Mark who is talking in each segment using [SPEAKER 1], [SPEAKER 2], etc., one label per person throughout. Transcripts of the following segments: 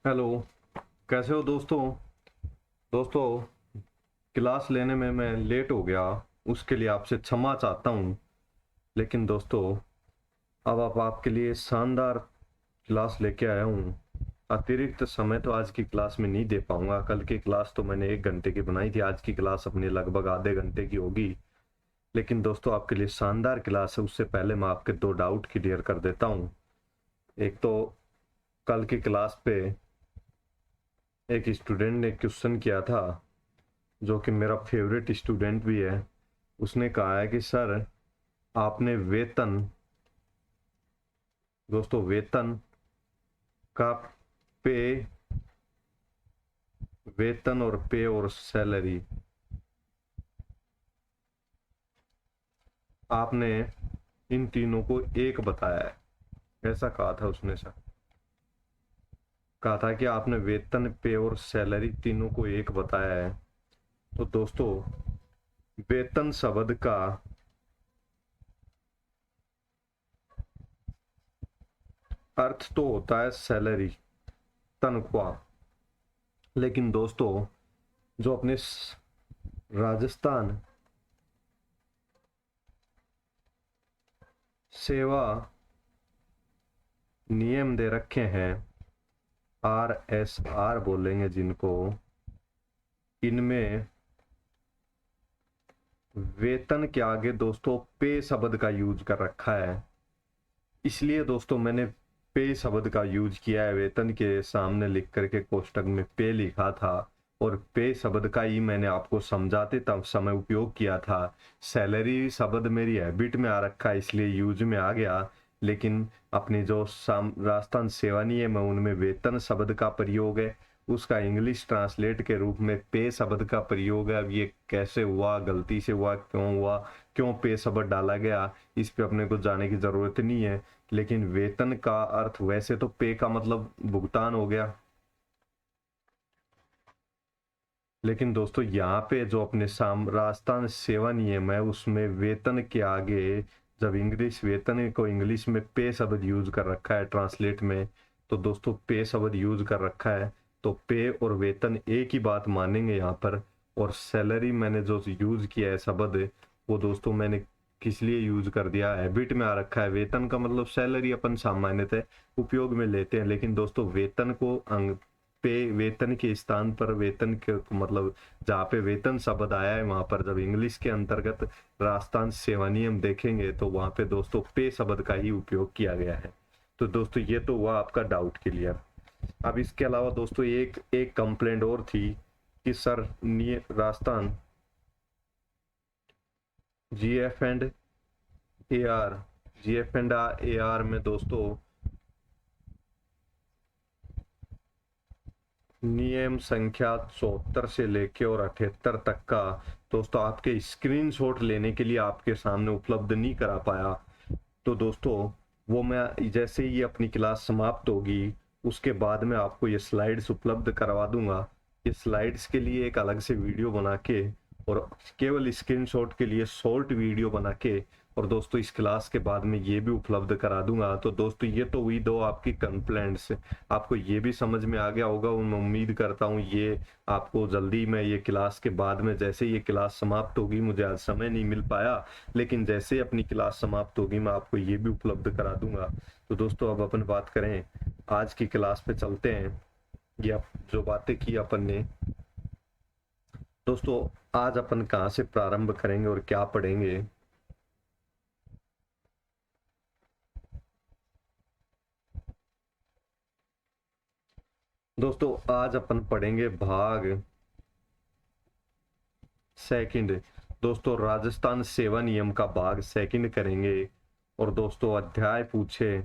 [SPEAKER 1] Hello. कैसे हो दोस्तों? दोस्तों, क्लास लेने में मैं लेट हो गया, उसके लिए आपसे क्षमा चाहता हूँ। लेकिन दोस्तों, अब आप आपके लिए शानदार क्लास लेके आया हूँ। अतिरिक्त समय तो आज की क्लास में नहीं दे पाऊंगा। कल की क्लास तो मैंने 1 घंटे की बनाई थी, आज की क्लास अपनी लगभग आधे घंटे की होगी। लेकिन दोस्तों, आपके लिए शानदार क्लास है। उससे पहले मैं आपके 2 डाउट क्लियर कर देता हूँ। एक तो, कल की क्लास पे एक स्टूडेंट ने क्वेश्चन किया था, जो कि मेरा फेवरेट स्टूडेंट भी है। उसने कहा है कि सर, आपने वेतन, दोस्तों वेतन का पे, वेतन और पे और सैलरी, आपने इन तीनों को एक बताया है। ऐसा कहा था उसने सर। कहा था कि आपने वेतन, पे और सैलरी तीनों को एक बताया है। तो दोस्तों, वेतन शब्द का अर्थ तो होता है सैलरी, तनख्वाह। लेकिन दोस्तों, जो अपने राजस्थान सेवा नियम दे रखे हैं, RSR बोलेंगे जिनको, इनमें वेतन के आगे दोस्तों पे शब्द का यूज कर रखा है। इसलिए दोस्तों मैंने पे शब्द का यूज किया है। वेतन के सामने लिख करके कोष्टक में पे लिखा था, और पे शब्द का ही मैंने आपको समझाते तब समय उपयोग किया था। सैलरी शब्द मेरी हैबिट में आ रखा है, इसलिए यूज में आ गया। लेकिन अपनी जो राजस्थान सेवा नियम है उनमें वेतन शब्द का प्रयोग है, उसका इंग्लिश ट्रांसलेट के रूप में पे शब्द का प्रयोग है। अब ये कैसे हुआ, गलती से हुआ, क्यों पे शब्द डाला गया, इस पे अपने को जाने की जरूरत नहीं है। लेकिन वेतन का अर्थ वैसे तो पे का मतलब भुगतान हो गया। लेकिन दोस्तों, यहाँ पे जो अपने राजस्थान सेवा नियम है उसमें वेतन के आगे, जब इंग्लिश वेतन को इंग्लिश में पे शब्द यूज कर रखा है ट्रांसलेट में, तो दोस्तों पे शब्द यूज कर रखा है, तो पे और वेतन एक ही बात मानेंगे यहाँ पर। और सैलरी मैंने जो यूज किया है शब्द, वो दोस्तों मैंने किस लिए यूज कर दिया, हैबिट में आ रखा है। वेतन का मतलब सैलरी अपन सामान्यतः उपयोग में लेते हैं, लेकिन दोस्तों वेतन को पे, वेतन के स्थान पर वेतन के मतलब जहाँ पे वेतन शब्द आया है वहां पर जब इंग्लिश के अंतर्गत राजस्थान सेवा नियम देखेंगे तो वहां पे दोस्तों पे शब्द का ही उपयोग किया गया है। तो दोस्तों ये तो हुआ आपका डाउट क्लियर। अब इसके अलावा दोस्तों एक एक कंप्लेंट और थी कि सर, राजस्थान GF&AR, GF&AR में दोस्तों नियम संख्या 74 से लेके और 78 तक का दोस्तों आपके स्क्रीनशॉट लेने के लिए आपके सामने उपलब्ध नहीं करा पाया। तो दोस्तों, वो मैं जैसे ही अपनी क्लास समाप्त होगी उसके बाद में आपको ये स्लाइड्स उपलब्ध करवा दूंगा। ये स्लाइड्स के लिए एक अलग से वीडियो बना के, और केवल स्क्रीनशॉट के लिए शॉर्ट वीडियो बना के, और दोस्तों इस क्लास के बाद में ये भी उपलब्ध करा दूंगा। तो दोस्तों ये तो हुई दो आपकी कंप्लेंट्स। आपको ये भी समझ में आ गया होगा, मैं उम्मीद करता हूँ। ये आपको जल्दी में ये क्लास के बाद में, जैसे ये क्लास समाप्त होगी, मुझे आज समय नहीं मिल पाया, लेकिन जैसे अपनी क्लास समाप्त होगी मैं आपको ये भी उपलब्ध करा दूंगा। तो दोस्तों अब अपन बात करें, आज की क्लास पे चलते हैं। ये जो बातें की अपन ने, दोस्तों आज अपन कहाँ से प्रारंभ करेंगे और क्या पढ़ेंगे? दोस्तों आज अपन पढ़ेंगे भाग सेकंड। दोस्तों राजस्थान सेवा नियम का भाग सेकंड करेंगे। और दोस्तों अध्याय पूछे,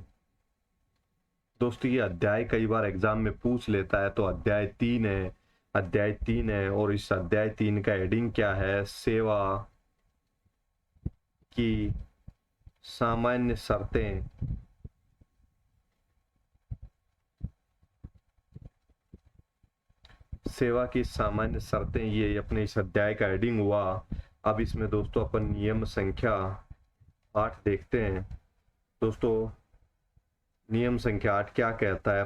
[SPEAKER 1] दोस्तों ये अध्याय कई बार एग्जाम में पूछ लेता है, तो अध्याय 3 है। अध्याय 3 है, और इस अध्याय 3 का हेडिंग क्या है? सेवा की सामान्य शर्तें। सेवा की सामान्य शर्तें, ये अपने इस अध्याय का हेडिंग हुआ। अब इसमें दोस्तों अपन नियम संख्या 8 देखते हैं। दोस्तों नियम संख्या 8 क्या कहता है?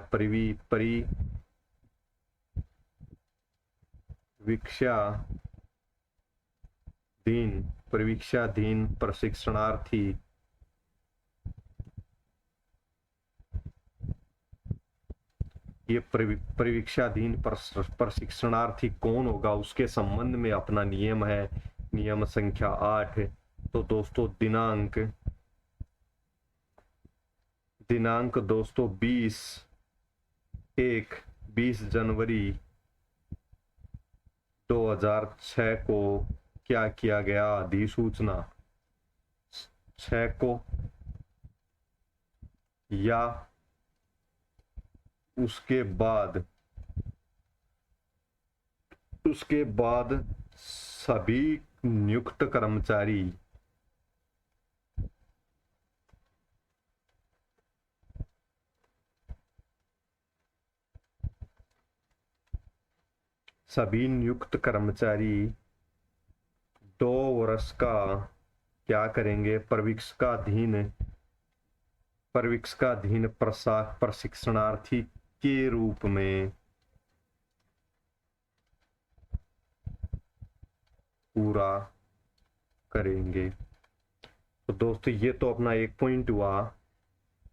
[SPEAKER 1] परीक्षाधीन प्रशिक्षणार्थी ये परीक्षाधीन प्रशिक्षणार्थी कौन होगा, उसके संबंध में अपना नियम है, नियम संख्या 8। तो दोस्तों दिनांक दोस्तों 20 जनवरी 2006 को क्या किया गया, अधिसूचना 6 को या उसके बाद सभी नियुक्त कर्मचारी सभी नियुक्त कर्मचारी 2 वर्ष का क्या करेंगे, प्रशिक्षणाधीन प्रशिक्षणार्थी के रूप में पूरा करेंगे। तो दोस्तों ये तो अपना एक पॉइंट हुआ।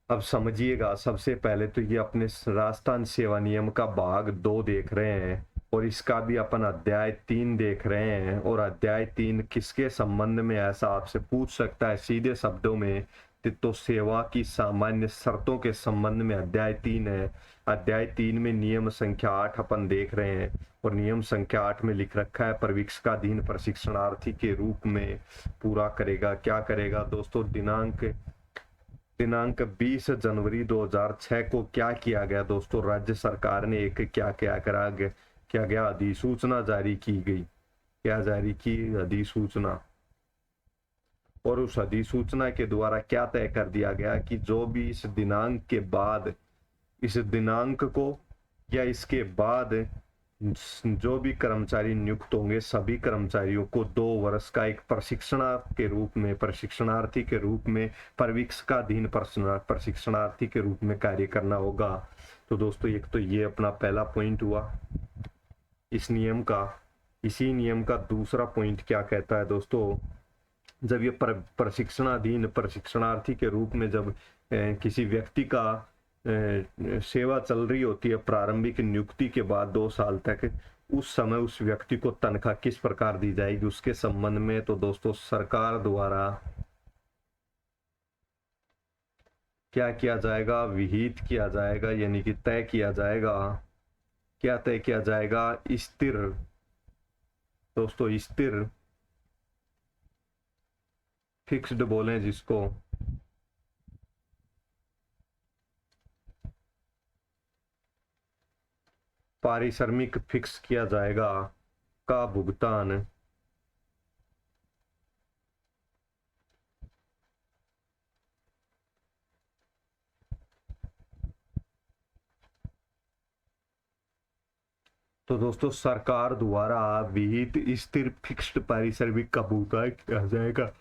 [SPEAKER 1] अब समझिएगा, सबसे पहले तो ये अपने राजस्थान सेवा नियम का भाग 2 देख रहे हैं और इसका भी अपन अध्याय 3 देख रहे हैं। और अध्याय 3 किसके संबंध में, ऐसा आपसे पूछ सकता है सीधे शब्दों में, तो सेवा की सामान्य शर्तों के संबंध में अध्याय 3 है। अध्याय 3 में नियम संख्या 8 अपन देख रहे हैं और नियम संख्या 8 में लिख रखा है परीक्षाधीन प्रशिक्षणार्थी के रूप में पूरा करेगा। क्या करेगा दोस्तों, दिनांक 20 जनवरी 2006 को क्या किया गया दोस्तों, राज्य सरकार ने एक क्या गया अधिसूचना जारी की गई। क्या जारी की, अधिसूचना। और उस अधिसूचना के द्वारा क्या तय कर दिया गया कि जो भी इस दिनांक को या इसके बाद जो भी कर्मचारी नियुक्त होंगे, सभी कर्मचारियों को 2 वर्ष का एक प्रशिक्षणार्थी के रूप में परीक्षाधीन प्रशिक्षणार्थी के रूप में कार्य करना होगा। तो दोस्तों एक तो ये अपना पहला पॉइंट हुआ इस नियम का। इसी नियम का दूसरा पॉइंट क्या कहता है दोस्तों, जब ये प्रशिक्षणाधीन प्रशिक्षणार्थी के रूप में जब किसी व्यक्ति का सेवा चल रही होती है प्रारंभिक नियुक्ति के बाद 2 साल तक, उस समय उस व्यक्ति को तनख्वाह किस प्रकार दी जाएगी उसके संबंध में तो दोस्तों सरकार द्वारा क्या किया जाएगा, विहित किया जाएगा, यानी कि तय किया जाएगा। क्या तय किया जाएगा, स्थिर दोस्तों, स्थिर फिक्स्ड बोलें जिसको, पारिश्रमिक फिक्स किया जाएगा का भुगतान तो दोस्तों सरकार द्वारा विहित स्थिर फिक्स्ड पारिश्रमिक का भुगतान किया जाएगा।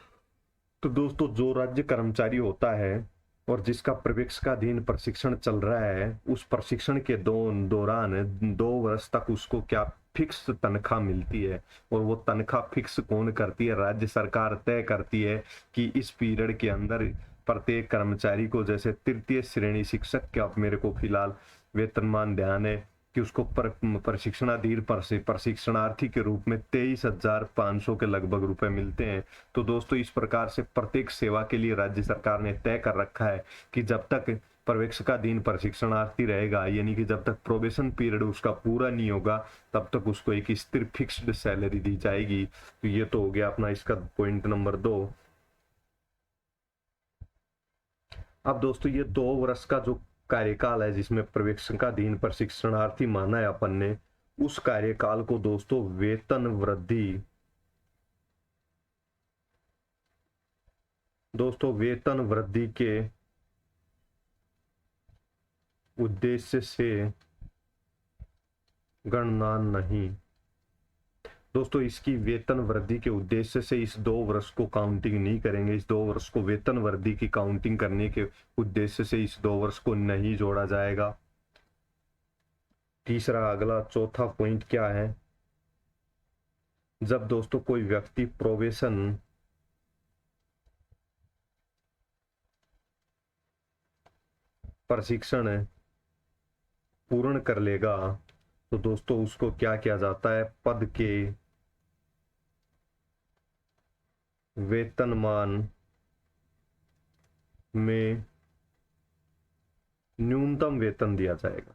[SPEAKER 1] तो दोस्तों जो राज्य कर्मचारी होता है और जिसका प्रशिक्षणाधीन प्रशिक्षण चल रहा है, उस प्रशिक्षण के दौरान 2 वर्ष तक उसको क्या फिक्स तनख्वाह मिलती है। और वो तनख्वाह फिक्स कौन करती है, राज्य सरकार तय करती है कि इस पीरियड के अंदर प्रत्येक कर्मचारी को, जैसे तृतीय श्रेणी शिक्षक का मेरे को फिलहाल वेतनमान ध्यान है कि उसको प्रशिक्षणाधीन प्रशिक्षणार्थी के रूप में 23,500 के लगभग रुपए मिलते हैं। तो दोस्तों इस प्रकार से प्रत्येक सेवा के लिए राज्य सरकार ने तय कर रखा है कि जब तक प्रशिक्षणाधीन प्रशिक्षणार्थी रहेगा, यानी कि जब तक प्रोबेशन पीरियड उसका पूरा नहीं होगा, तब तक उसको एक स्थिर फिक्स्ड सैलरी दी जाएगी। तो ये तो हो गया अपना इसका पॉइंट नंबर 2। अब दोस्तों ये 2 वर्ष का जो कार्यकाल है जिसमें प्रशिक्षणाधीन प्रशिक्षणार्थी माना है अपन ने, उस कार्यकाल को दोस्तों वेतन वृद्धि के उद्देश्य से गणना नहीं। दोस्तों इसकी वेतन वृद्धि के उद्देश्य से इस 2 वर्ष को काउंटिंग नहीं करेंगे। इस 2 वर्ष को वेतन वृद्धि की काउंटिंग करने के उद्देश्य से इस 2 वर्ष को नहीं जोड़ा जाएगा। तीसरा अगला चौथा पॉइंट क्या है, जब दोस्तों कोई व्यक्ति प्रोबेशन प्रशिक्षण पूर्ण कर लेगा तो दोस्तों उसको क्या किया जाता है, पद के वेतनमान में न्यूनतम वेतन दिया जाएगा।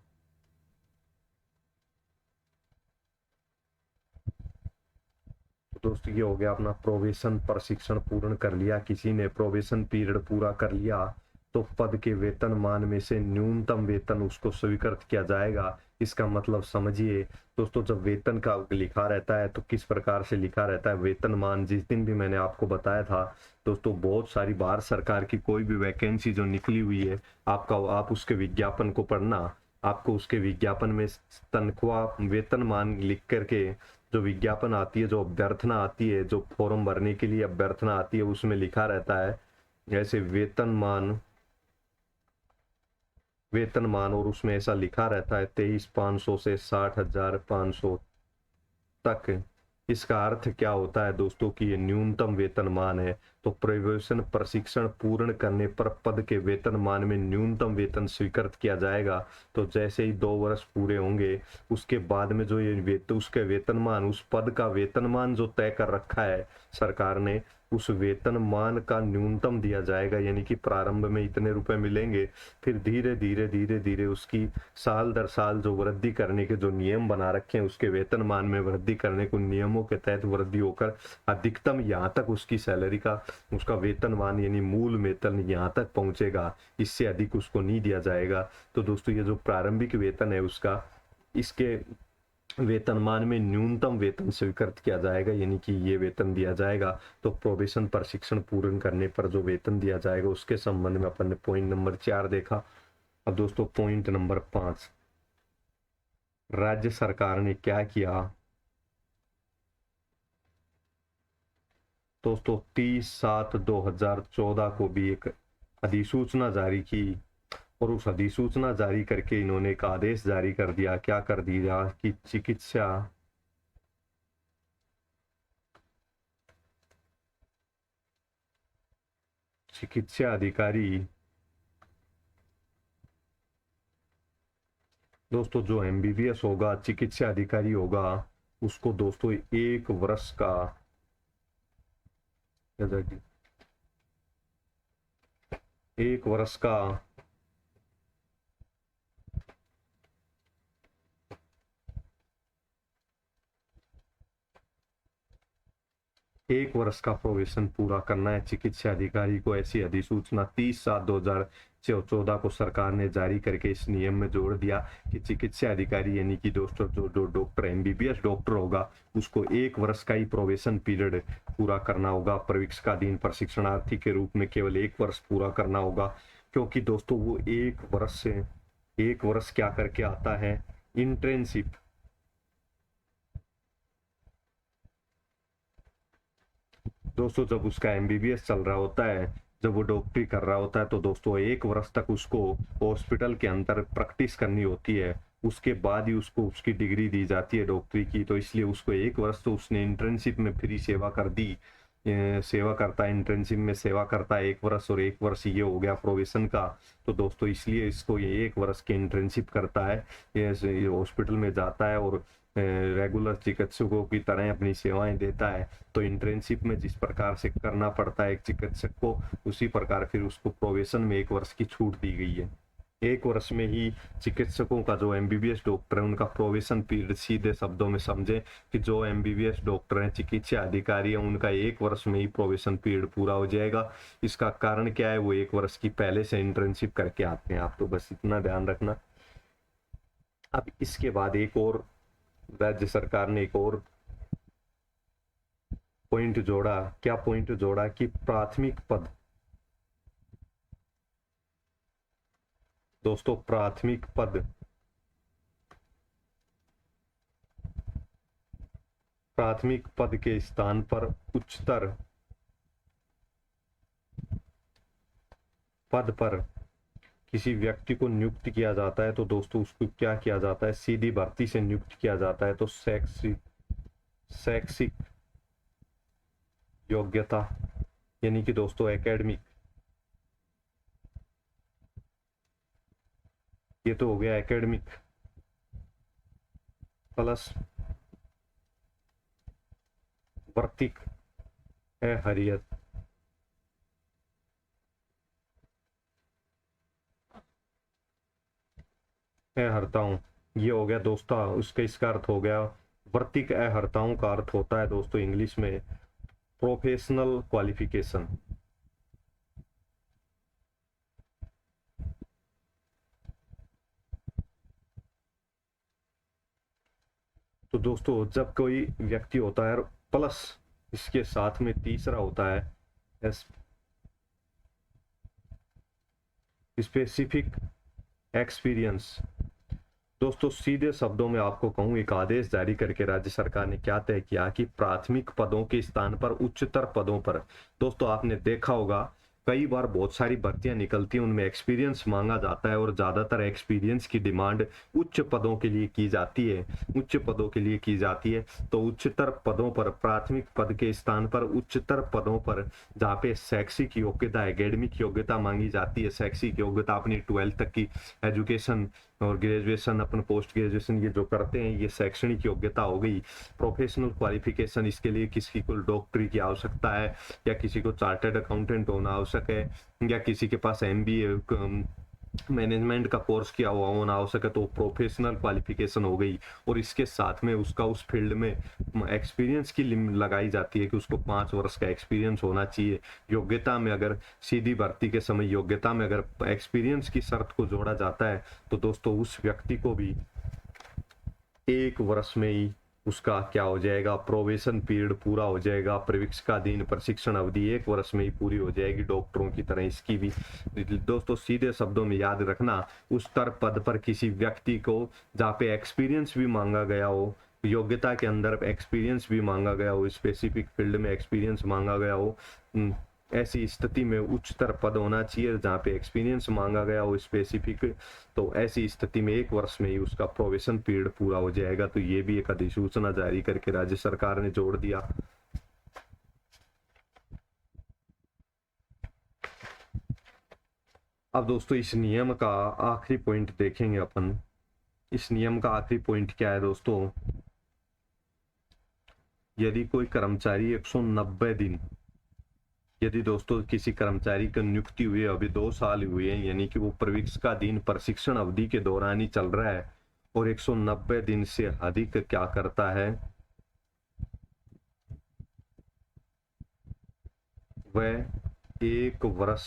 [SPEAKER 1] दोस्तों ये हो गया अपना प्रोबेशन प्रशिक्षण पूर्ण कर लिया, किसी ने प्रोबेशन पीरियड पूरा कर लिया तो पद के वेतनमान में से न्यूनतम वेतन उसको स्वीकृत किया जाएगा। इसका मतलब समझिए दोस्तों, जब वेतन का लिखा रहता है तो किस प्रकार से लिखा रहता है वेतनमान, जिस दिन भी मैंने आपको बताया था दोस्तों, बहुत सारी भारत सरकार की कोई भी वैकेंसी जो निकली हुई है आप उसके विज्ञापन को पढ़ना, आपको उसके विज्ञापन में तनख्वाह वेतनमान लिख करके जो विज्ञापन आती है, जो अभ्यर्थना आती है, जो फॉर्म भरने के लिए अभ्यर्थना आती है, उसमें लिखा रहता है जैसे वेतनमान और उसमें ऐसा लिखा रहता है 23,500 से 60,500 तक। इसका अर्थ क्या होता है दोस्तों कि ये न्यूनतम वेतनमान है। तो प्रवेशन प्रशिक्षण पूर्ण करने पर पद के वेतनमान में न्यूनतम वेतन स्वीकृत किया जाएगा। तो जैसे ही 2 वर्ष पूरे होंगे उसके बाद में जो ये उसके वेतनमान, उस पद का वेतनमान जो तय कर रखा है सरकार ने, उस वेतनमान का न्यूनतम दिया जाएगा। यानी कि प्रारंभ में इतने रुपए मिलेंगे, फिर धीरे धीरे धीरे धीरे उसकी साल दर साल जो वृद्धि करने के जो नियम बना रखे हैं, उसके वेतनमान में वृद्धि करने को नियमों के तहत वृद्धि होकर अधिकतम यहाँ तक उसकी सैलरी का उसका वेतनमान यानी मूल वेतन यहाँ तक पहुंचेगा, इससे अधिक उसको नहीं दिया जाएगा। तो दोस्तों ये जो प्रारंभिक वेतन है उसका, इसके वेतनमान में न्यूनतम वेतन स्वीकृत किया जाएगा, यानी कि ये वेतन दिया जाएगा। तो प्रोबेशन प्रशिक्षण पूर्ण करने पर जो वेतन दिया जाएगा उसके संबंध में अपन ने पॉइंट नंबर 4 देखा। अब दोस्तों पॉइंट नंबर 5, राज्य सरकार ने क्या किया दोस्तों, 30/7/2014 को भी एक अधिसूचना जारी की और उस अधिसूचना जारी करके इन्होंने एक आदेश जारी कर दिया। क्या कर दिया कि चिकित्सा अधिकारी दोस्तों, जो एमबीबीएस होगा, चिकित्सा अधिकारी होगा, उसको दोस्तों 1 वर्ष का 1 वर्ष का 1 वर्ष का प्रोबेशन पूरा करना है चिकित्सा अधिकारी को। ऐसी अधिसूचना 30/7/2014 को सरकार ने जारी करके इस नियम में जोड़ दिया कि चिकित्सा अधिकारी यानी कि दोस्तों जो डॉक्टर एमबीबीएस डॉक्टर होगा उसको 1 वर्ष का ही प्रोबेशन पीरियड पूरा करना होगा। प्रशिक्षणाधीन प्रशिक्षणार्थी के रूप में केवल 1 वर्ष पूरा करना होगा, क्योंकि दोस्तों वो 1 वर्ष क्या करके आता है, इंटर्नशिप। दोस्तों जब उसका एमबीबीएस चल रहा होता है, जब वो डॉक्टरी कर रहा होता है, तो दोस्तों 1 वर्ष तक उसको हॉस्पिटल के अंदर प्रैक्टिस करनी होती है, उसके बाद ही उसको उसकी डिग्री दी जाती है डॉक्टरी की। तो इसलिए उसको 1 वर्ष तो उसने इंटर्नशिप में फ्री सेवा कर दी, सेवा करता है, इंटर्नशिप में सेवा करता है 1 वर्ष, और 1 वर्ष ये हो गया प्रोबेशन का। तो दोस्तों इसलिए इसको ये 1 वर्ष की इंटर्नशिप करता है, ये हॉस्पिटल में जाता है और रेगुलर चिकित्सकों की तरह अपनी सेवाएं देता है। तो इंटर्नशिप में जिस प्रकार से करना पड़ता है एक चिकित्सक को, उसी प्रकार फिर उसको प्रोबेशन में 1 वर्ष की छूट दी गई है। 1 वर्ष में ही चिकित्सकों का, जो एमबीबीएस डॉक्टर है, उनका प्रोबेशन पीरियड, सीधे शब्दों में समझे कि जो एमबीबीएस डॉक्टर हैं, चिकित्सा अधिकारी हैं, उनका 1 वर्ष में ही प्रोबेशन पीरियड पूरा हो जाएगा। इसका कारण क्या है, वो 1 वर्ष की पहले से इंटर्नशिप करके आते हैं। आप तो बस इतना ध्यान रखना। अब इसके बाद एक और राज्य सरकार ने एक और पॉइंट जोड़ा। क्या पॉइंट जोड़ा कि प्राथमिक पद, दोस्तों प्राथमिक पद के स्थान पर उच्चतर पद पर किसी व्यक्ति को नियुक्त किया जाता है, तो दोस्तों उसको क्या किया जाता है, सीधी भर्ती से नियुक्त किया जाता है। तो शैक्षिक योग्यता यानी कि दोस्तों एकेडमिक, ये तो हो गया एकेडमिक, प्लस वर्तिक है हरियत, हरताओं, ये हो गया दोस्तों उसका, इसका अर्थ हो गया वर्तिक हरताओं का अर्थ होता है दोस्तों इंग्लिश में प्रोफेशनल क्वालिफिकेशन। तो दोस्तों जब कोई व्यक्ति होता है प्लस इसके साथ में तीसरा होता है स्पेसिफिक एक्सपीरियंस। दोस्तों सीधे शब्दों में आपको कहूं, एक आदेश जारी करके राज्य सरकार ने क्या तय किया कि प्राथमिक पदों के स्थान पर उच्चतर पदों पर, दोस्तों आपने देखा होगा कई बार बहुत सारी भर्तियां निकलती हैं, उनमें एक्सपीरियंस मांगा जाता है और ज्यादातर एक्सपीरियंस की डिमांड उच्च पदों के लिए की जाती है, उच्च पदों के लिए की जाती है। तो उच्चतर पदों पर, प्राथमिक पद के स्थान पर उच्चतर पदों पर जहाँ पे शैक्षिक योग्यता, एकेडमिक योग्यता मांगी जाती है, शैक्षिक योग्यता अपनी 12th तक की एजुकेशन और ग्रेजुएशन, अपन पोस्ट ग्रेजुएशन ये जो करते हैं ये शैक्षणिक योग्यता हो गई। प्रोफेशनल क्वालिफिकेशन, इसके लिए किसी को डॉक्टरी की आवश्यकता है या किसी को चार्टर्ड अकाउंटेंट होना आवश्यक है या किसी के पास MBA मैनेजमेंट का कोर्स किया हुआ होना आवश्यक है, तो प्रोफेशनल क्वालिफिकेशन हो गई। और इसके साथ में उसका उस फील्ड में एक्सपीरियंस की लिमिट लगाई जाती है कि उसको 5 वर्ष का एक्सपीरियंस होना चाहिए। योग्यता में अगर सीधी भर्ती के समय योग्यता में अगर एक्सपीरियंस की शर्त को जोड़ा जाता है तो दोस्तों उस व्यक्ति को भी 1 वर्ष में ही उसका क्या हो जाएगा, प्रोबेशन पीरियड पूरा हो जाएगा, प्रशिक्षणाधीन प्रशिक्षण अवधि 1 वर्ष में ही पूरी हो जाएगी डॉक्टरों की तरह इसकी भी। दोस्तों सीधे शब्दों में याद रखना, उस स्तर पद पर किसी व्यक्ति को जहाँ पे एक्सपीरियंस भी मांगा गया हो, योग्यता के अंदर एक्सपीरियंस भी मांगा गया हो, स्पेसिफिक फील्ड में एक्सपीरियंस मांगा गया हो, ऐसी स्थिति में उच्चतर पद होना चाहिए जहाँ पे एक्सपीरियंस मांगा गया हो स्पेसिफिक। तो ऐसी स्थिति में 1 वर्ष में ही उसका प्रोबेशन पीरियड पूरा हो जाएगा। तो ये भी एक अधिसूचना जारी करके राज्य सरकार ने जोड़ दिया। अब दोस्तों इस नियम का आखिरी पॉइंट देखेंगे अपन। इस नियम का आखिरी पॉइंट क्या है दोस्तों, यदि कोई कर्मचारी 190 दिन, यदि दोस्तों किसी कर्मचारी की नियुक्ति हुई अभी 2 साल हुए हैं, यानी कि वो प्रशिक्षणाधीन प्रशिक्षण अवधि के दौरान ही चल रहा है और 190 दिन से अधिक क्या करता है, वह 1 वर्ष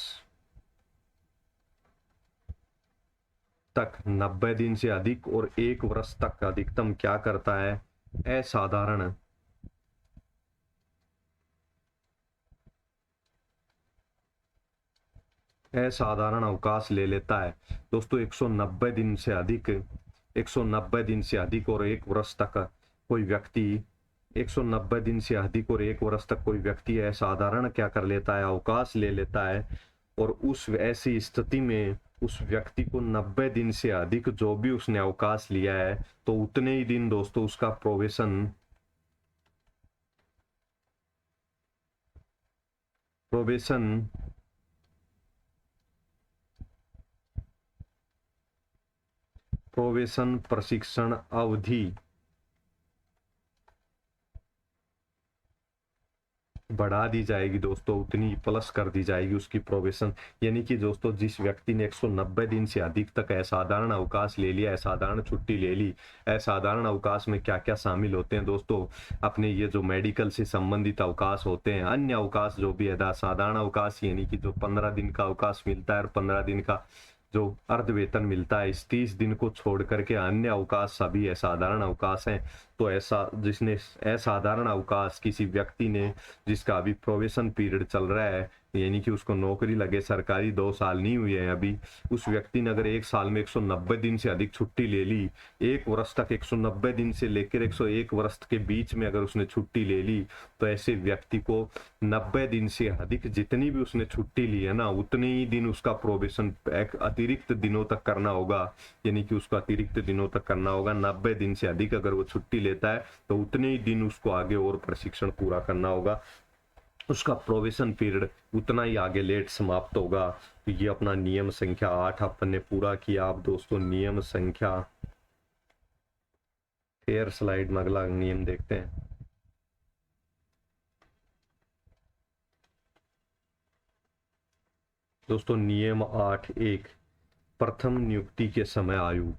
[SPEAKER 1] तक, 90 दिन से अधिक और 1 वर्ष तक अधिकतम क्या करता है, असाधारण अवकाश ले लेता है। दोस्तों 190 दिन से अधिक, 190 दिन से अधिक और 1 वर्ष तक कोई व्यक्ति, 190 दिन से अधिक और 1 वर्ष तक कोई व्यक्ति असाधारण क्या कर लेता है, अवकाश ले लेता है। और उस ऐसी स्थिति में उस व्यक्ति को 90 दिन से अधिक जो भी उसने अवकाश लिया है तो उतने ही दिन दोस्तों उसका प्रोबेशन प्रशिक्षण अवधि बढ़ा दी जाएगी दोस्तों, उतनी प्लस कर दी जाएगी उसकी प्रोबेशन। यानी कि दोस्तों जिस व्यक्ति ने 190 दिन से अधिक तक असाधारण अवकाश ले लिया, असाधारण छुट्टी ले ली, असाधारण अवकाश में क्या क्या शामिल होते हैं दोस्तों, अपने ये जो मेडिकल से संबंधित अवकाश होते हैं, अन्य अवकाश जो भी है, असाधारण अवकाश यानी कि जो 15 दिन का अवकाश मिलता है और 15 दिन का जो अर्ध वेतन मिलता है, इस 30 दिन को छोड़ करके अन्य अवकाश सभी असाधारण अवकाश हैं। तो ऐसा जिसने असाधारण अवकाश किसी व्यक्ति ने, जिसका अभी प्रोबेशन पीरियड चल रहा है, यानी कि उसको नौकरी लगे सरकारी 2 साल नहीं हुए हैं अभी, उस व्यक्ति ने अगर 1 साल में 190 दिन से अधिक छुट्टी ले ली, 1 वर्ष तक 190 दिन से लेकर 101 वर्ष के बीच में अगर उसने छुट्टी ले ली, तो ऐसे व्यक्ति को 90 दिन से अधिक जितनी भी उसने छुट्टी ली है ना, उतने ही दिन उसका प्रोबेशन अतिरिक्त दिनों तक करना होगा। यानी कि उसको अतिरिक्त दिनों तक करना होगा। 90 दिन से अधिक अगर वो छुट्टी लेता है तो उतने ही दिन उसको आगे और प्रशिक्षण पूरा करना होगा। उसका प्रोविशन पीरियड उतना ही आगे लेट समाप्त होगा। तो ये अपना नियम संख्या 8 अपन ने पूरा किया। अब दोस्तों नियम संख्या, फिर स्लाइड में अगला नियम देखते हैं। दोस्तों नियम 8.1, प्रथम नियुक्ति के समय आयु।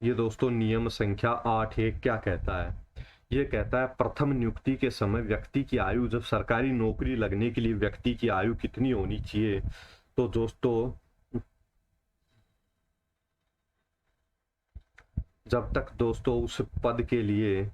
[SPEAKER 1] ये दोस्तों नियम संख्या 8.1 क्या कहता है? ये कहता है प्रथम नियुक्ति के समय व्यक्ति की आयु, जब सरकारी नौकरी लगने के लिए व्यक्ति की आयु कितनी होनी चाहिए? तो दोस्तों जब तक दोस्तों उस पद के लिए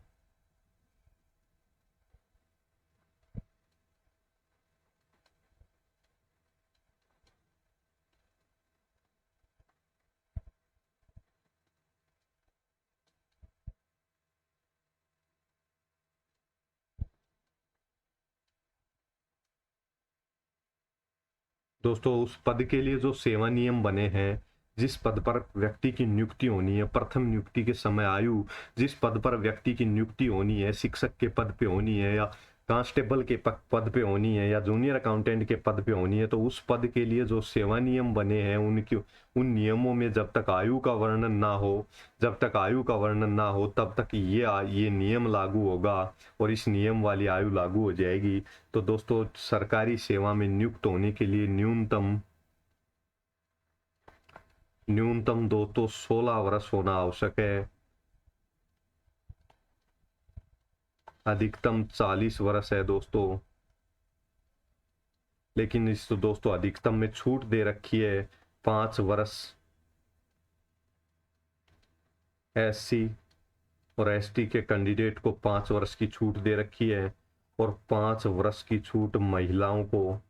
[SPEAKER 1] दोस्तों उस पद के लिए जो सेवा नियम बने हैं, जिस पद पर व्यक्ति की नियुक्ति होनी है, प्रथम नियुक्ति के समय आयु, जिस पद पर व्यक्ति की नियुक्ति होनी है, शिक्षक के पद पे होनी है, या कांस्टेबल के पद पे होनी है, या जूनियर अकाउंटेंट के पद पे होनी है, तो उस पद के लिए जो सेवा नियम बने हैं उनकी, उन नियमों में जब तक आयु का वर्णन ना हो, जब तक आयु का वर्णन ना हो तब तक ये नियम लागू होगा और इस नियम वाली आयु लागू हो जाएगी। तो दोस्तों सरकारी सेवा में नियुक्त होने के लिए न्यूनतम दोस्तों 16 वर्ष होना आवश्यक है। अधिकतम 40 वर्ष है दोस्तों, लेकिन इस तो दोस्तों अधिकतम में छूट दे रखी है 5 वर्ष एससी और एसटी के कैंडिडेट को 5 वर्ष की छूट दे रखी है, और 5 वर्ष की छूट महिलाओं को।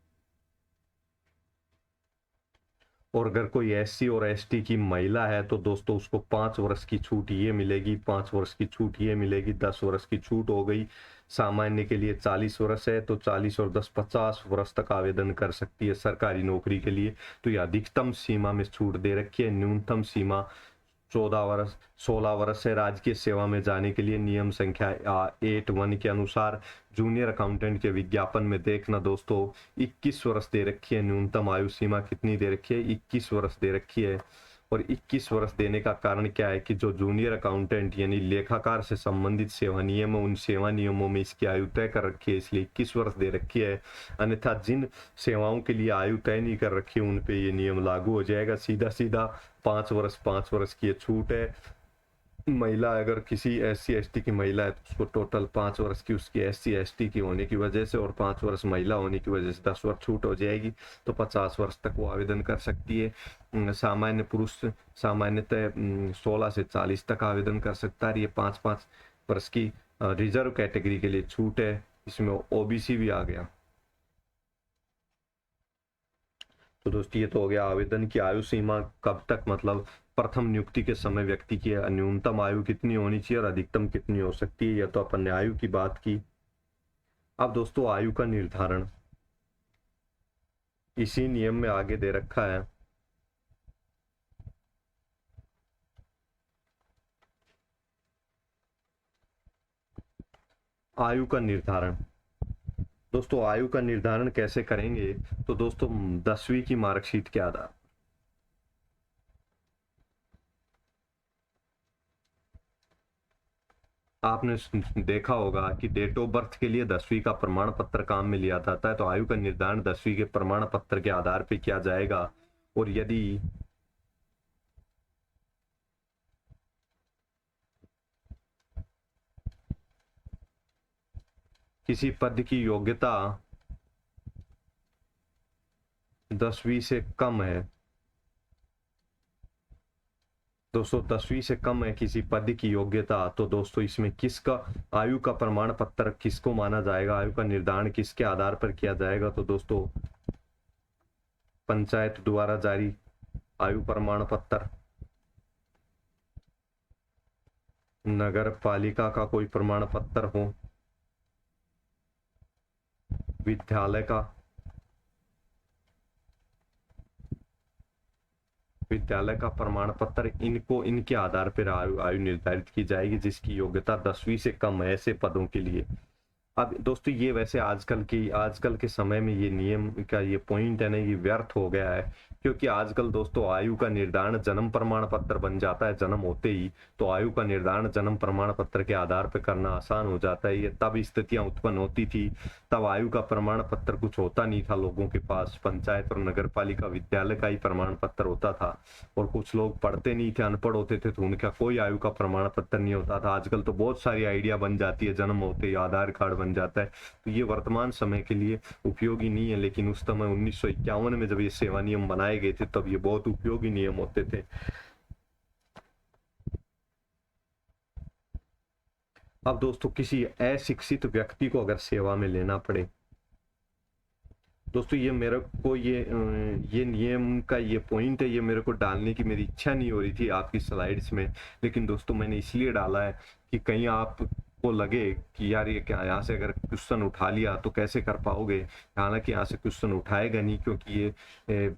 [SPEAKER 1] और अगर कोई एससी और एसटी की महिला है तो दोस्तों उसको 5 वर्ष की छूट ये मिलेगी, 5 वर्ष की छूट ये मिलेगी, 10 वर्ष की छूट हो गई। सामान्य के लिए 40 वर्ष है तो 40 और 10 50 वर्ष तक आवेदन कर सकती है सरकारी नौकरी के लिए। तो ये अधिकतम सीमा में छूट दे रखी है। न्यूनतम सीमा 14 वर्ष 16 वर्ष है राजकीय सेवा में जाने के लिए। नियम संख्या 8.1 के अनुसार जूनियर अकाउंटेंट के विज्ञापन में देखना दोस्तों 21 वर्ष दे रखी है। न्यूनतम आयु सीमा कितनी दे रखी है? 21 वर्ष दे रखी है। और 21 वर्ष देने का कारण क्या है कि जो जूनियर अकाउंटेंट यानी लेखाकार से संबंधित सेवा नियम है, उन सेवा नियमों में इसकी आयु तय कर रखी है, इसलिए 21 वर्ष दे रखी है। अन्यथा जिन सेवाओं के लिए आयु तय नहीं कर रखी उन पे ये नियम लागू हो जाएगा सीधा सीधा। 5 वर्ष की ये छूट है। महिला अगर किसी एससी एसटी की महिला है तो उसको टोटल 5 वर्ष की उसकी एससी एसटी की होने की वजह से और 5 वर्ष महिला होने की वजह से 10 वर्ष छूट हो जाएगी, तो 50 वर्ष तक वो आवेदन कर सकती है। सामान्य पुरुष सामान्यतः 16 से 40 तक आवेदन कर सकता है। ये 5 वर्ष की रिजर्व कैटेगरी के लिए छूट है, इसमें ओबीसी भी आ गया। तो दोस्तों ये तो हो गया आवेदन की आयु सीमा कब तक, मतलब प्रथम नियुक्ति के समय व्यक्ति की न्यूनतम आयु कितनी होनी चाहिए और अधिकतम कितनी हो सकती है, यह तो अपन ने आयु की बात की। अब दोस्तों आयु का निर्धारण इसी नियम में आगे दे रखा है। आयु का निर्धारण दोस्तों आयु का निर्धारण कैसे करेंगे? तो दोस्तों 10वीं की मार्कशीट के आधार, आपने देखा होगा कि डेट ऑफ बर्थ के लिए 10वीं का प्रमाण पत्र काम में लिया जाता है, तो आयु का निर्धारण 10वीं के प्रमाण पत्र के आधार पर किया जाएगा। और यदि किसी पद की योग्यता 10वीं से कम है, दोस्तों 10वीं से कम है किसी पद की योग्यता, तो दोस्तों इसमें किसका आयु का प्रमाण पत्र किसको माना जाएगा? आयु का निर्धारण किसके आधार पर किया जाएगा? तो दोस्तों पंचायत द्वारा जारी आयु प्रमाण पत्र, नगर पालिका का कोई प्रमाण पत्र हो, विद्यालय का विद्यालय का प्रमाण पत्र, इनको इनके आधार पर आयु निर्धारित की जाएगी जिसकी योग्यता 10वीं से कम है ऐसे पदों के लिए। अब दोस्तों ये वैसे आजकल के समय में ये नियम का ये पॉइंट है ना, ये व्यर्थ हो गया है, क्योंकि आजकल दोस्तों आयु का निर्धारण जन्म प्रमाण पत्र बन जाता है जन्म होते ही। तो आयु का निर्धारण जन्म प्रमाण पत्र के आधार पर करना आसान हो जाता है। ये तब स्थितियां उत्पन्न होती थी, तब आयु का प्रमाण पत्र कुछ होता नहीं था लोगों के पास, पंचायत और नगर पालिका विद्यालय का ही प्रमाण पत्र होता था, और कुछ लोग पढ़ते नहीं थे, अनपढ़ होते थे, तो उनका कोई आयु का प्रमाण पत्र नहीं होता था। आजकल तो बहुत सारी आइडिया बन जाती है, जन्म होते ही आधार कार्ड बन जाता है। तो ये वर्तमान समय के लिए उपयोगी नहीं है, लेकिन उस समय 1951 में जब ये सेवा नियम बनाए गए थे तब ये बहुत उपयोगी नियम होते थे। अब दोस्तों किसी अशिक्षित व्यक्ति को अगर सेवा में लेना पड़े, दोस्तों ये मेरे को ये नियम का ये पॉइंट है, ये मेरे को डालने की मेरी इच्छा नहीं हो रही थी आपकी स्लाइड्स में, लेकिन दोस्तों मैंने इसलिए डाला है कि कहीं आपको लगे कि यार ये क्या, यहाँ से अगर क्वेश्चन उठा लिया तो कैसे कर पाओगे। हालांकि यहाँ से क्वेश्चन उठाएगा नहीं, क्योंकि ये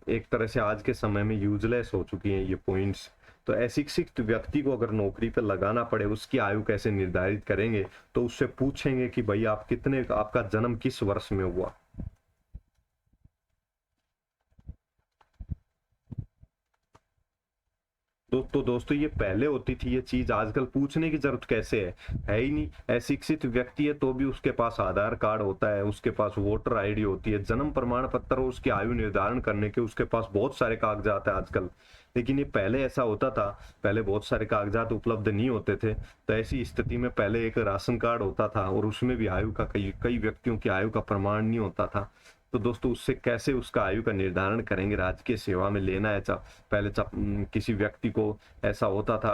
[SPEAKER 1] एक तरह से आज के समय में यूजलेस हो चुकी हैं ये पॉइंट्स। तो अशिक्षित व्यक्ति को अगर नौकरी पर लगाना पड़े, उसकी आयु कैसे निर्धारित करेंगे, तो उससे पूछेंगे कि भाई आपका जन्म किस वर्ष में हुआ। तो दोस्तों ये पहले होती थी ये चीज, आजकल पूछने की जरूरत कैसे है ही नहीं। अशिक्षित व्यक्ति है तो भी उसके पास आधार कार्ड होता है, उसके पास वोटर आईडी होती है, जन्म प्रमाण पत्र और उसकी आयु निर्धारण करने के उसके पास बहुत सारे कागजात है आजकल। लेकिन ये पहले ऐसा होता था, पहले बहुत सारे कागजात उपलब्ध नहीं होते थे। तो ऐसी स्थिति में पहले एक राशन कार्ड होता था और उसमें भी आयु का कई व्यक्तियों की आयु का प्रमाण नहीं होता था। तो दोस्तों उससे कैसे उसका आयु का निर्धारण करेंगे। राजकीय सेवा में लेना है, पहले किसी व्यक्ति को ऐसा होता था,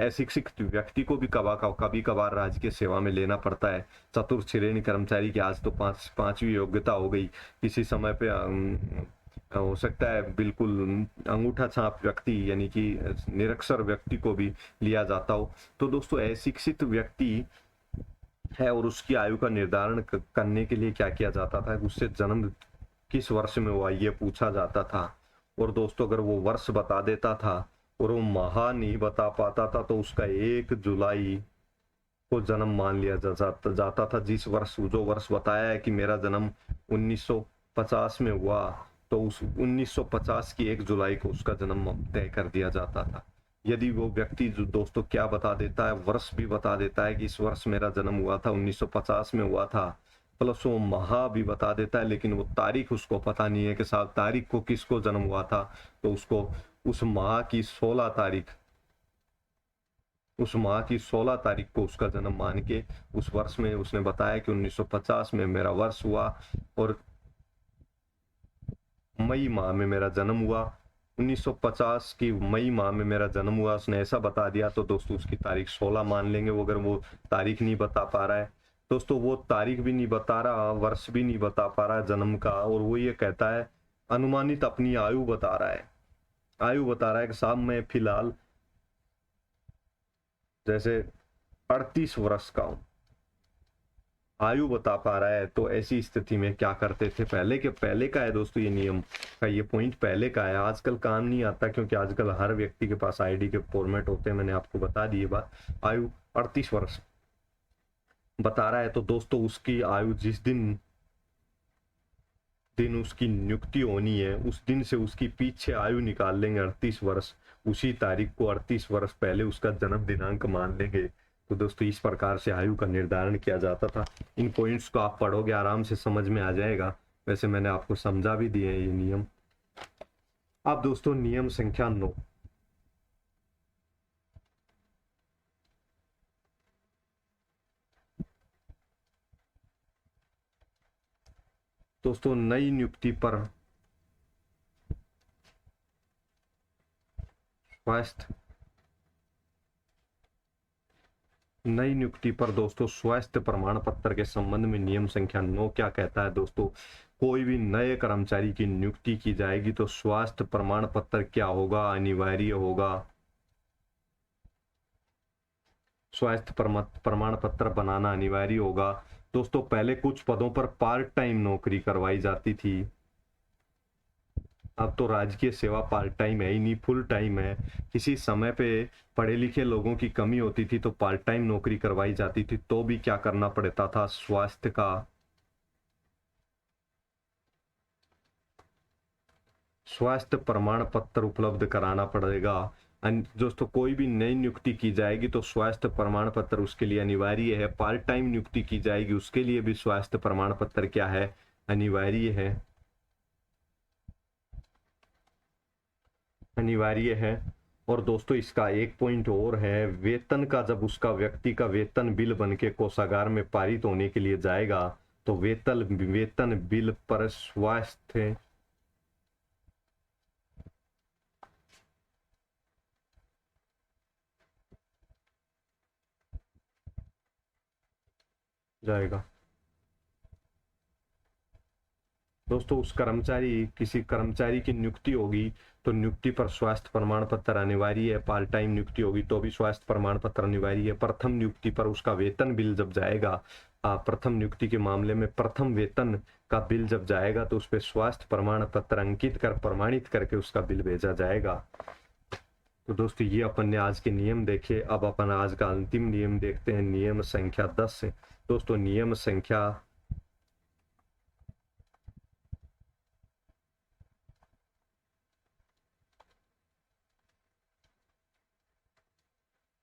[SPEAKER 1] अशिक्षित व्यक्ति को भी कभी कभार राजकीय सेवा में लेना पड़ता है। चतुर्थ श्रेणी कर्मचारी की आज तो पांचवी योग्यता हो गई, किसी समय पे हो सकता है बिल्कुल अंगूठा छाप व्यक्ति यानी कि निरक्षर व्यक्ति को भी लिया जाता हो। तो दोस्तों अशिक्षित व्यक्ति है और उसकी आयु का निर्धारण करने के लिए क्या किया जाता था, उससे जन्म किस वर्ष में हुआ ये पूछा जाता था। और दोस्तों अगर वो वर्ष बता देता था और वो माह नहीं बता पाता था तो उसका 1 जुलाई को जन्म मान लिया जाता था। जिस वर्ष जो वर्ष बताया है कि मेरा जन्म 1950 में हुआ, तो उस 1950 की 1 जुलाई को उसका जन्म तय कर दिया जाता था। यदि वो व्यक्ति जो दोस्तों क्या बता देता है, वर्ष भी बता देता है कि इस वर्ष मेरा जन्म हुआ था 1950 में हुआ था, प्लस वो माह भी बता देता है, लेकिन वो तारीख उसको पता नहीं है कि साहब तारीख को किसको जन्म हुआ था, तो उसको उस माह की 16 तारीख को उसका जन्म मान के, उस वर्ष में उसने बताया कि 1950 में मेरा वर्ष हुआ और मई माह में मेरा जन्म हुआ, 1950 की मई माह में मेरा जन्म हुआ, उसने ऐसा बता दिया, तो दोस्तों उसकी तारीख 16 मान लेंगे। वो अगर वो तारीख नहीं बता पा रहा है, दोस्तों वो तारीख भी नहीं बता रहा, वर्ष भी नहीं बता पा रहा है जन्म का, और वो ये कहता है अनुमानित अपनी आयु बता रहा है, कि साहब मैं फिलहाल जैसे 38 वर्ष का हूं, आयु बता पा रहा है। तो ऐसी स्थिति में क्या करते थे, पहले का है दोस्तों ये नियम का, ये पॉइंट पहले का है, आजकल काम नहीं आता, क्योंकि आजकल हर व्यक्ति के पास आईडी के फॉर्मेट होते हैं। मैंने आपको बता दी बात, आयु 38 वर्ष बता रहा है, तो दोस्तों उसकी आयु जिस दिन उसकी नियुक्ति होनी है, उस दिन से उसकी पीछे आयु निकाल लेंगे 38 वर्ष, उसी तारीख को 38 वर्ष पहले उसका जन्म दिनांक मान लेंगे। तो दोस्तों इस प्रकार से आयु का निर्धारण किया जाता था। इन पॉइंट्स को आप पढ़ोगे आराम से समझ में आ जाएगा, वैसे मैंने आपको समझा भी दिए ये नियम। अब दोस्तों नियम संख्या 9, दोस्तों नई नियुक्ति पर दोस्तों स्वास्थ्य प्रमाण पत्र के संबंध में नियम संख्या 9 क्या कहता है। दोस्तों कोई भी नए कर्मचारी की नियुक्ति की जाएगी तो स्वास्थ्य प्रमाण पत्र क्या होगा, अनिवार्य होगा। स्वास्थ्य प्रमाण पत्र बनाना अनिवार्य होगा। दोस्तों पहले कुछ पदों पर पार्ट टाइम नौकरी करवाई जाती थी, अब तो राजकीय सेवा पार्ट टाइम है ही नहीं, फुल टाइम है। किसी समय पे पढ़े लिखे लोगों की कमी होती थी तो पार्ट टाइम नौकरी करवाई जाती थी, तो भी क्या करना पड़ता था, स्वास्थ्य प्रमाण पत्र उपलब्ध कराना पड़ेगा। दोस्तों कोई भी नई नियुक्ति की जाएगी तो स्वास्थ्य प्रमाण पत्र उसके लिए अनिवार्य है। पार्ट टाइम नियुक्ति की जाएगी उसके लिए भी स्वास्थ्य प्रमाण पत्र क्या है, अनिवार्य है, अनिवार्य है। और दोस्तों इसका एक पॉइंट और है, वेतन का जब उसका व्यक्ति का वेतन बिल बन के कोषागार में पारित होने के लिए जाएगा तो वेतन बिल पर स्वास्थ्य जाएगा। दोस्तों उस कर्मचारी, किसी कर्मचारी की नियुक्ति होगी तो नियुक्ति पर स्वास्थ्य प्रमाण पत्र अनिवार्य है। पार्ट टाइम नियुक्ति होगी तो भी स्वास्थ्य प्रमाण पत्र अनिवार्य है। प्रथम नियुक्ति पर उसका वेतन बिल जब जाएगा, प्रथम नियुक्ति के मामले में प्रथम वेतन का बिल जब जाएगा तो उस पर स्वास्थ्य प्रमाण पत्र अंकित कर प्रमाणित करके उसका बिल भेजा जाएगा। तो दोस्तों ये अपन ने आज के नियम देखे। अब अपन आज का अंतिम नियम देखते हैं, नियम संख्या 10 से। दोस्तों नियम संख्या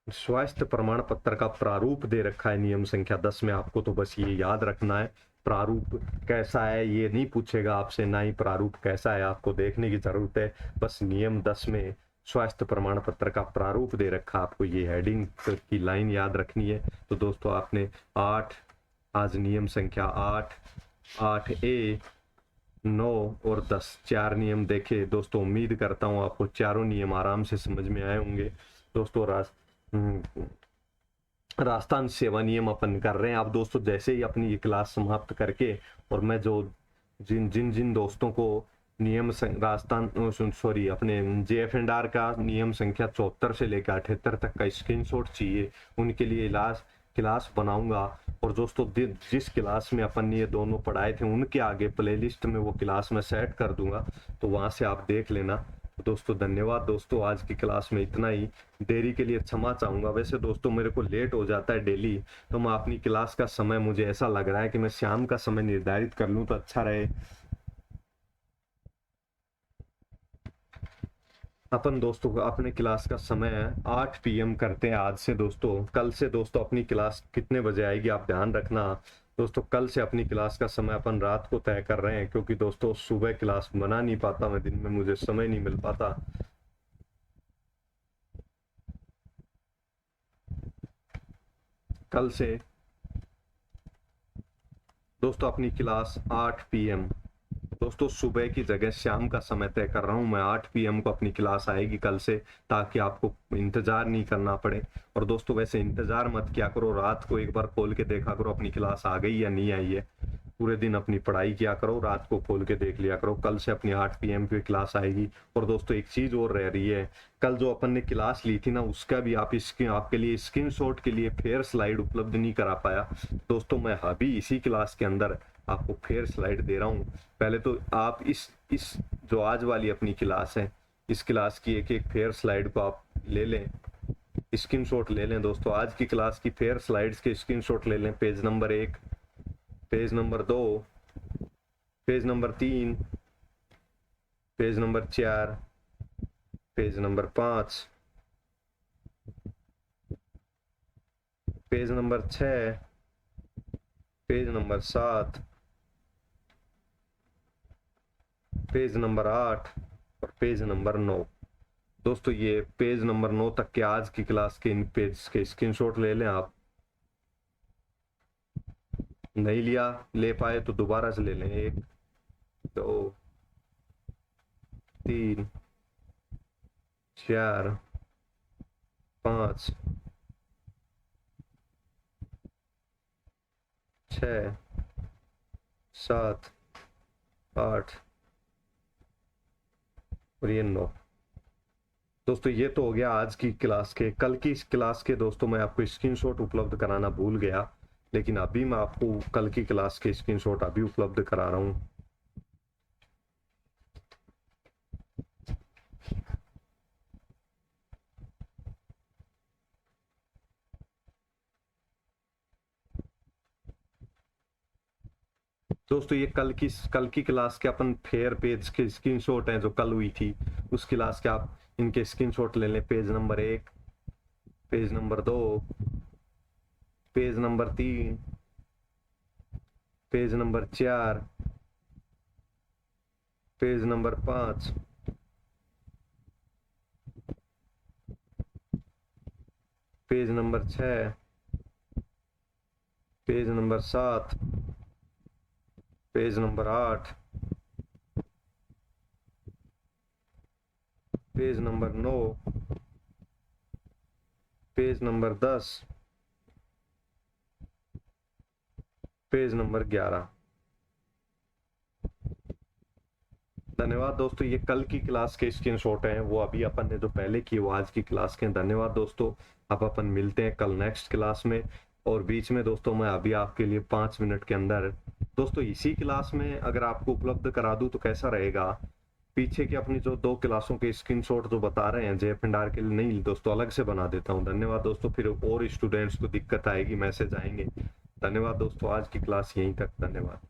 [SPEAKER 1] स्वास्थ्य प्रमाण पत्र का प्रारूप दे रखा है नियम संख्या 10 में। आपको तो बस ये याद रखना है प्रारूप कैसा है, ये नहीं पूछेगा आपसे, ना ही प्रारूप कैसा है आपको देखने की जरूरत है। बस नियम 10 में स्वास्थ्य प्रमाण पत्र का प्रारूप दे रखा, आपको ये हेडिंग की लाइन याद रखनी है। तो दोस्तों आपने 8, आज नियम संख्या 8, 8A, 9 और 10 4 नियम देखे। दोस्तों उम्मीद करता हूँ आपको चारों नियम आराम से समझ में आए होंगे। दोस्तों राजस्थान सेवा नियम अपन कर रहे हैं। आप दोस्तों जैसे ही अपनी ये क्लास समाप्त करके, और मैं जो जिन जिन जिन दोस्तों को नियम राजस्थान सॉरी अपने JF&R का नियम संख्या 74 से लेकर 78 तक का स्क्रीनशॉट चाहिए, उनके लिए क्लास बनाऊंगा। और दोस्तों जिस क्लास में अपन ने ये दोनों पढ़ाए थे उनके आगे प्लेलिस्ट में वो क्लास में सेट कर दूंगा, तो वहां से आप देख लेना। दोस्तों धन्यवाद। दोस्तों आज की क्लास में इतना ही, देरी के लिए क्षमा चाहूंगा। वैसे दोस्तों मेरे को लेट हो जाता है डेली, तो मैं अपनी क्लास का समय, मुझे ऐसा लग रहा है कि मैं शाम का समय निर्धारित कर लूं तो अच्छा रहे। अपन दोस्तों अपने क्लास का समय 8 PM करते हैं आज से। दोस्तों कल से दोस्तों अपनी क्लास कितने बजे आएगी आप ध्यान रखना। दोस्तों कल से अपनी क्लास का समय अपन रात को तय कर रहे हैं, क्योंकि दोस्तों सुबह क्लास बना नहीं पाता मैं, दिन में मुझे समय नहीं मिल पाता। कल से दोस्तों अपनी क्लास 8 PM, दोस्तों सुबह की जगह शाम का समय तय कर रहा हूं मैं। 8 PM को अपनी क्लास आएगी कल से, ताकि आपको इंतजार नहीं करना पड़े। और दोस्तों वैसे इंतजार मत किया करो, रात को एक बार खोल के देखा करो अपनी क्लास आ गई या नहीं आई है। पूरे दिन अपनी पढ़ाई किया करो, रात को खोल के देख लिया करो। कल से अपनी 8 PM पे क्लास आएगी। और दोस्तों एक चीज और रह रही है, कल जो अपन ने क्लास ली थी ना, उसका भी आपके लिए स्क्रीनशॉट के लिए फेयर स्लाइड उपलब्ध नहीं करा पाया। दोस्तों मैं अभी इसी क्लास के अंदर आपको फेयर स्लाइड दे रहा हूँ। पहले तो आप इस जो आज वाली अपनी क्लास है, इस क्लास की एक एक फेयर स्लाइड को आप ले लें, स्क्रीनशॉट ले लें। दोस्तों आज की क्लास की फेयर स्लाइड्स के स्क्रीनशॉट ले लें। Page number 1, page number 2, page number 3, page number 4, page number 5, page number 6, page number 7, page number 8 और पेज नंबर 9। दोस्तों ये पेज नंबर 9 तक के आज की क्लास के इन पेज के स्क्रीनशॉट ले लें आप। नहीं लिया, ले पाए तो दोबारा से ले लें। 1, 2, 3, 4, 5, 6, 7, 8 और ये 9। दोस्तों ये तो हो गया आज की क्लास के। कल की इस क्लास के दोस्तों मैं आपको स्क्रीनशॉट उपलब्ध कराना भूल गया, लेकिन अभी मैं आपको कल की क्लास के स्क्रीनशॉट अभी उपलब्ध करा रहा हूँ। दोस्तों ये कल की क्लास के अपन फेयर पेज के स्क्रीनशॉट हैं जो कल हुई थी, उस क्लास के आप इनके स्क्रीनशॉट ले लें। Page number 1, page number 2, page number 3, page number 4, page number 5, page number 6, page number 7, page number 8, page number 9, page number 10, page number 11। धन्यवाद दोस्तों, ये कल की क्लास के स्क्रीनशॉट हैं, वो अभी अपन ने जो पहले की वो आज की क्लास के। धन्यवाद दोस्तों, अब अपन मिलते हैं कल नेक्स्ट क्लास में। और बीच में दोस्तों मैं अभी आपके लिए 5 मिनट के अंदर दोस्तों इसी क्लास में अगर आपको उपलब्ध करा दूं तो कैसा रहेगा, पीछे की अपनी जो 2 क्लासों के स्क्रीनशॉट जो बता रहे हैं जे भंडार के लिए, नहीं दोस्तों अलग से बना देता हूं। धन्यवाद दोस्तों, फिर और स्टूडेंट्स को दिक्कत आएगी, मैसेज आएंगे। धन्यवाद दोस्तों, आज की क्लास यहीं तक। धन्यवाद।